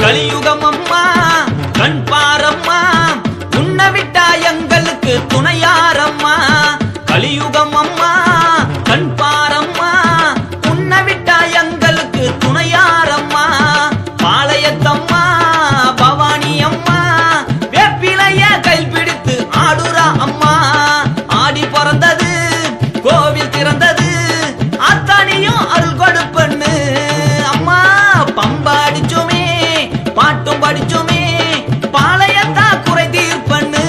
கலியுகம் அம்மா கண் பாரம்மா, உன்னை விட்டா எங்களுக்கு துணையாரம்மா. கலியுகம் அம்மா கண் பாரம்மா, உன்னை விட்டா எங்களுக்கு துணையாரம்மா. பாளையத்தம்மா பவானி அம்மா, வேப்பிலைய கைப்பிடித்து ஆடுறா அம்மா. ஆடி பிறந்தது கோவில் திறந்தது, அத்தானியும் அருள் கொடுப்பண்ணு அம்மா. பம்பா அடிச்சோமே பாட்டும் படிச்சோமே, பாளையத்தா குறை தீர்ப்பண்ணு.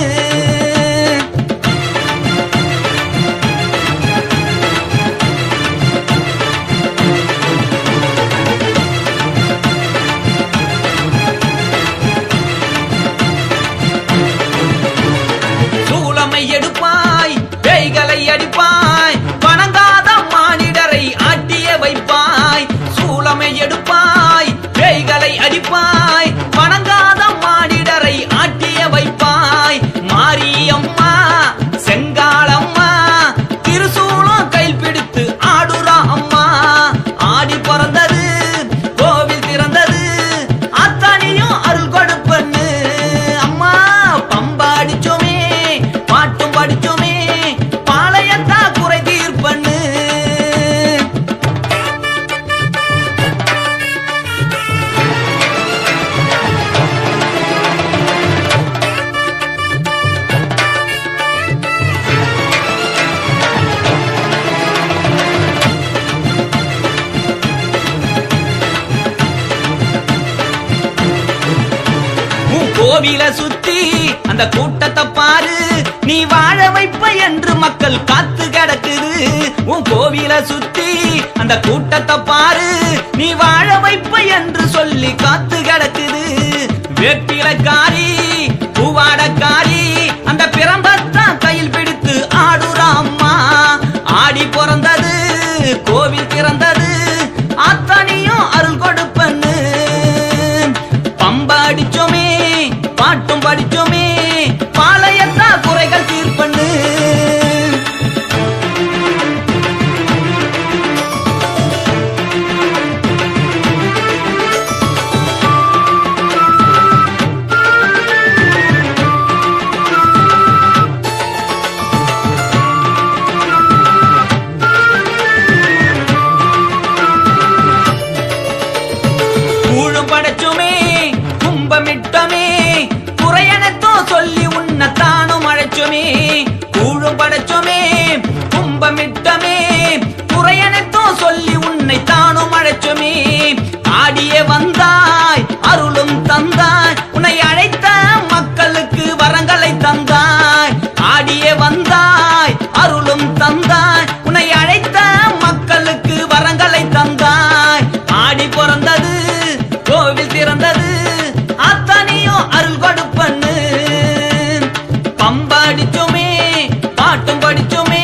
சூளமை எடுப்பாய் பேய்களை அடிப்பாய், வணங்காத மானிடரை ஆட்டிய வைப்பாய். சூளமை எடுப்பாய் பேய்களை அடிப்பாய், வணங்காத மானிடரை ஆட்டிய வைப்பாய். மாரியம்மா செங்காளம்மா, திருசூலம் கையில் பிடித்து ஆடுறா அம்மா. ஆடி பிறந்தது கோவில் திறந்தது, அத்தானியும் அருள் கொடுப்பண்ணு அம்மா. பம்பா அடிச்சோமே பாட்டும் படிச்சோமே, பாளையத்தா குறை தீர்ப்பண்ணு. கோவில சுத்தி அந்த கூட்டத்தை பாரு, நீ வாழ வைப்ப என்று மக்கள் காத்து கிடக்குது. உன் கோவில சுத்தி அந்த கூட்டத்தை பாரு, நீ வாழ வைப்ப என்று சொல்லி காத்து கிடக்குது. வேப்பிலக்காரி பூவாடக்காரி, அந்த பிரம்பத்தான் கையில் பிடித்து ஆடுறா அம்மா. ஆடி பிறந்தது கோவில் திறந்தது, அத்தனையும் அருள் கொடுப்பண்ணு. பம்பா அடிச்சோமே பாட்டும் படிச்சோமே, பாளையத்தா குறைகள் தீர்ப்பண்ணு. கூழும் படைச்சோமே கும்பமிட்டோமே, குறையனத்தோ சொல்லி உன்னத்தானும் அழைச்சோமே. கூழும் படைச்சோமே கும்பமிட்டோமே, குறையனத்தோ சொல்லி உன்னை தானும் அழைச்சோமே. ஆடியே வந்தாய் அருளும் தந்தாய், உன்னை அழைத்த மக்களுக்கு வரங்களை தந்தாய். ஆடியே வந்தாய் அருளும் தந்தாய், உன்னை அழைத்த மக்களுக்கு வரங்களை தந்தாய். ஆடி பிறந்தது கோவில் திறந்தது, அத்தனையும் அருள் கொடுப்பண்ணு. பம்பா அடிச்சோமே பாட்டும் படிச்சோமே,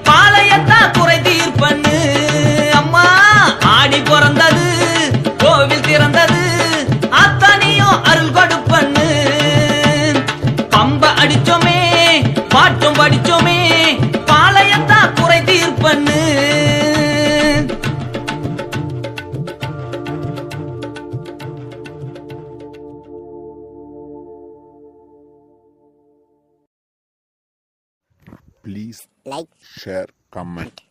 பாளையத்தா குறை தீர்ப்பண்ணு அம்மா. ஆடி பிறந்தது கோவில் திறந்தது, அத்தனையும் அருள் கொடுப்பண்ணு. பம்பா அடிச்சோமே பாட்டும் படிச்சோமே, பாளையத்தா குறை தீர்ப்பண்ணு. Please like, share, comment.